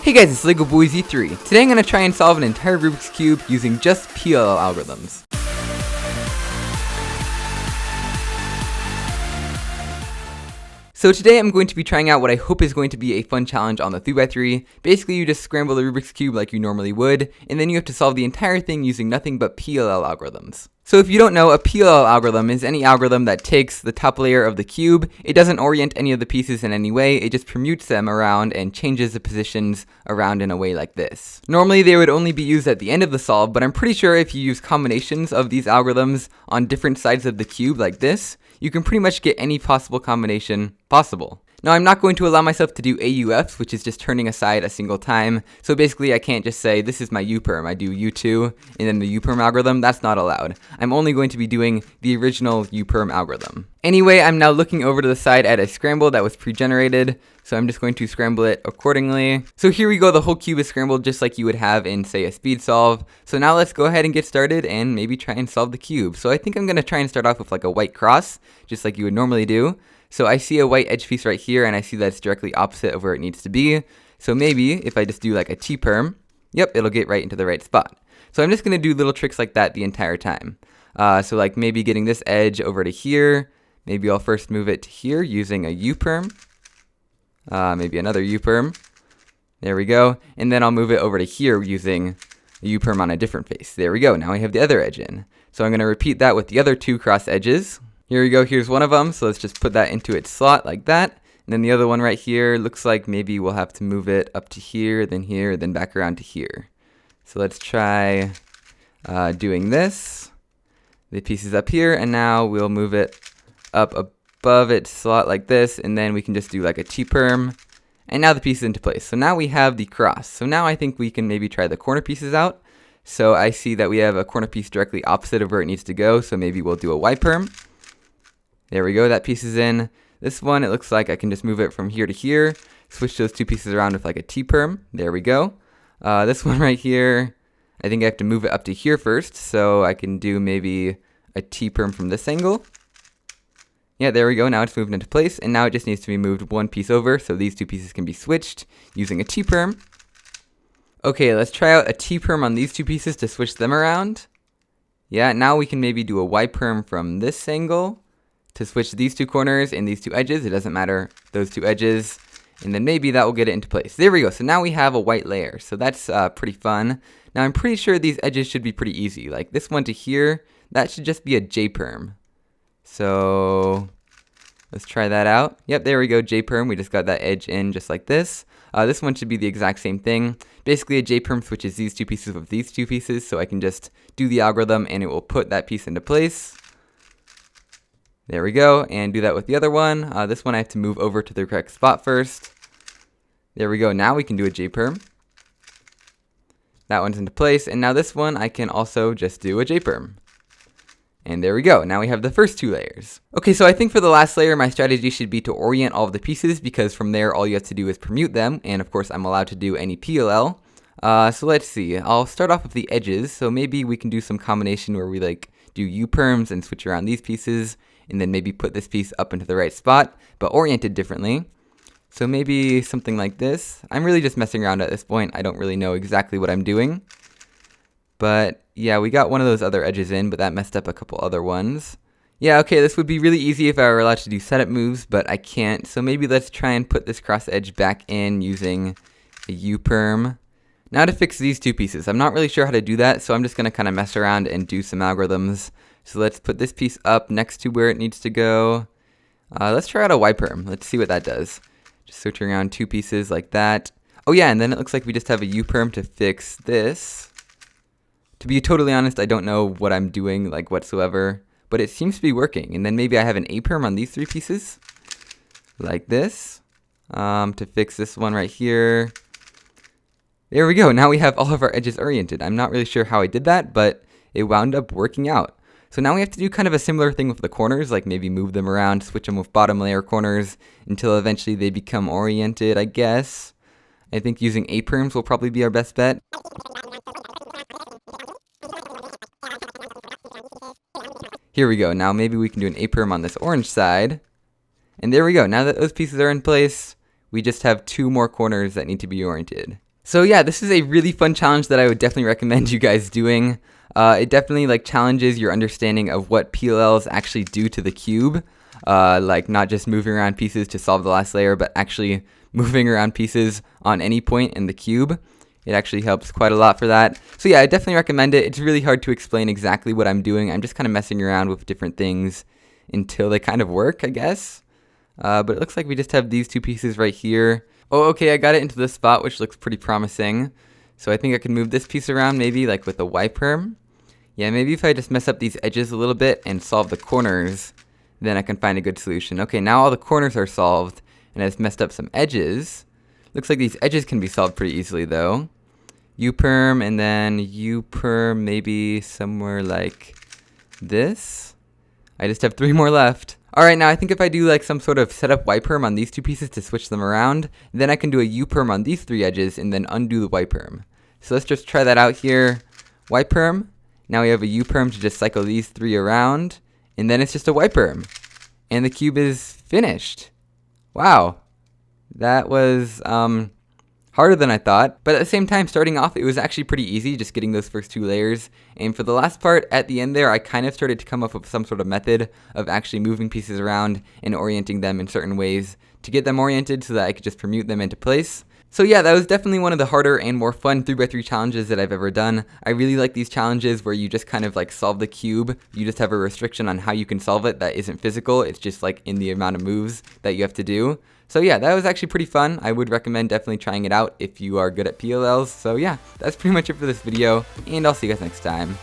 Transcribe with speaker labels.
Speaker 1: Hey guys, it's Lego Boy Z3. Today I'm going to try and solve an entire Rubik's Cube using just PLL algorithms. So today I'm going to be trying out what I hope is going to be a fun challenge on the 3x3. Basically you just scramble the Rubik's Cube like you normally would, and then you have to solve the entire thing using nothing but PLL algorithms. So if you don't know, a PLL algorithm is any algorithm that takes the top layer of the cube, it doesn't orient any of the pieces in any way, it just permutes them around and changes the positions around in a way like this. Normally they would only be used at the end of the solve, but I'm pretty sure if you use combinations of these algorithms on different sides of the cube like this, you can pretty much get any possible combination possible. Now I'm not going to allow myself to do AUFs, which is just turning aside a single time. So basically I can't just say this is my U-perm. I do U2 and then the U-perm algorithm. That's not allowed. I'm only going to be doing the original U-perm algorithm. Anyway, I'm now looking over to the side at a scramble that was pre-generated. So I'm just going to scramble it accordingly. So here we go, the whole cube is scrambled just like you would have in, say, a speed solve. So now let's go ahead and get started and maybe try and solve the cube. So I think I'm going to try and start off with like a white cross, just like you would normally do. So I see a white edge piece right here, and I see that it's directly opposite of where it needs to be. So maybe if I just do like a T-perm, yep, it'll get right into the right spot. So I'm just going to do little tricks like that the entire time. So like maybe getting this edge over to here. Maybe I'll first move it to here using a U-perm. Maybe another U-perm. There we go. And then I'll move it over to here using a U-perm on a different face. There we go. Now we have the other edge in. So I'm going to repeat that with the other two cross edges. Here we go, here's one of them, so let's just put that into its slot like that. And then the other one right here looks like maybe we'll have to move it up to here, then back around to here. So let's try doing this. The piece is up here, and now we'll move it up above its slot like this, and then we can just do like a T-perm. And now the piece is into place. So now we have the cross. So now I think we can maybe try the corner pieces out. So I see that we have a corner piece directly opposite of where it needs to go, so maybe we'll do a Y-perm. There we go, that piece is in. This one, it looks like I can just move it from here to here, switch those two pieces around with like a T-perm. There we go. This one right here, I think I have to move it up to here first, so I can do maybe a T-perm from this angle. Yeah, there we go, now it's moved into place, and now it just needs to be moved one piece over, so these two pieces can be switched using a T-perm. Okay, let's try out a T-perm on these two pieces to switch them around. Yeah, now we can maybe do a Y-perm from this angle to switch these two corners and these two edges. It doesn't matter, those two edges. And then maybe that will get it into place. There we go. So now we have a white layer. So that's pretty fun. Now I'm pretty sure these edges should be pretty easy. Like this one to here, that should just be a J-perm. So let's try that out. Yep, there we go, J-perm. We just got that edge in just like this. This one should be the exact same thing. Basically a J-perm switches these two pieces with these two pieces. So I can just do the algorithm and it will put that piece into place. There we go, and do that with the other one. This one I have to move over to the correct spot first. There we go, now we can do a J-perm. That one's into place, and now this one I can also just do a J-perm. And there we go, now we have the first two layers. Okay, so I think for the last layer, my strategy should be to orient all of the pieces, because from there all you have to do is permute them, and of course I'm allowed to do any PLL. So let's see, I'll start off with the edges, so maybe we can do some combination where we like do U-perms and switch around these pieces, and then maybe put this piece up into the right spot, but oriented differently. So maybe something like this. I'm really just messing around at this point. I don't really know exactly what I'm doing. But yeah, we got one of those other edges in, but that messed up a couple other ones. Yeah, okay, this would be really easy if I were allowed to do setup moves, but I can't. So maybe let's try and put this cross edge back in using a U-perm. Now to fix these two pieces. I'm not really sure how to do that, so I'm just gonna kind of mess around and do some algorithms. So let's put this piece up next to where it needs to go. Let's try out a Y-perm. Let's see what that does. Just switching around two pieces like that. Oh yeah, and then it looks like we just have a U-perm to fix this. To be totally honest, I don't know what I'm doing like whatsoever, but it seems to be working. And then maybe I have an A-perm on these three pieces, like this, to fix this one right here. There we go. Now we have all of our edges oriented. I'm not really sure how I did that, but it wound up working out. So now we have to do kind of a similar thing with the corners, like maybe move them around, switch them with bottom layer corners until eventually they become oriented, I guess. I think using A-perms will probably be our best bet. Here we go. Now maybe we can do an A-perm on this orange side. And there we go. Now that those pieces are in place, we just have two more corners that need to be oriented. So yeah, this is a really fun challenge that I would definitely recommend you guys doing. It definitely like challenges your understanding of what PLLs actually do to the cube. Like not just moving around pieces to solve the last layer, but actually moving around pieces on any point in the cube. It actually helps quite a lot for that. So yeah, I definitely recommend it. It's really hard to explain exactly what I'm doing. I'm just kind of messing around with different things until they kind of work, I guess. But it looks like we just have these two pieces right here. Oh, okay, I got it into this spot, which looks pretty promising. So I think I can move this piece around maybe like with a Y perm. Yeah, maybe if I just mess up these edges a little bit and solve the corners, then I can find a good solution. Okay, now all the corners are solved, and I just messed up some edges. Looks like these edges can be solved pretty easily though. U-perm and then U-perm maybe somewhere like this. I just have 3 more left. Alright, now I think if I do like some sort of setup Y-perm on these 2 pieces to switch them around, then I can do a U-perm on these 3 edges and then undo the Y-perm. So let's just try that out here. Y-perm. Now we have a U-perm to just cycle these 3 around, and then it's just a Y-perm. And the cube is finished. Wow. That was harder than I thought, but at the same time, starting off, it was actually pretty easy, just getting those first 2 layers. And for the last part, at the end there, I kind of started to come up with some sort of method of actually moving pieces around and orienting them in certain ways to get them oriented so that I could just permute them into place. So yeah, that was definitely one of the harder and more fun 3x3 challenges that I've ever done. I really like these challenges where you just kind of like solve the cube. You just have a restriction on how you can solve it that isn't physical. It's just like in the amount of moves that you have to do. So yeah, that was actually pretty fun. I would recommend definitely trying it out if you are good at PLLs. So yeah, that's pretty much it for this video, and I'll see you guys next time.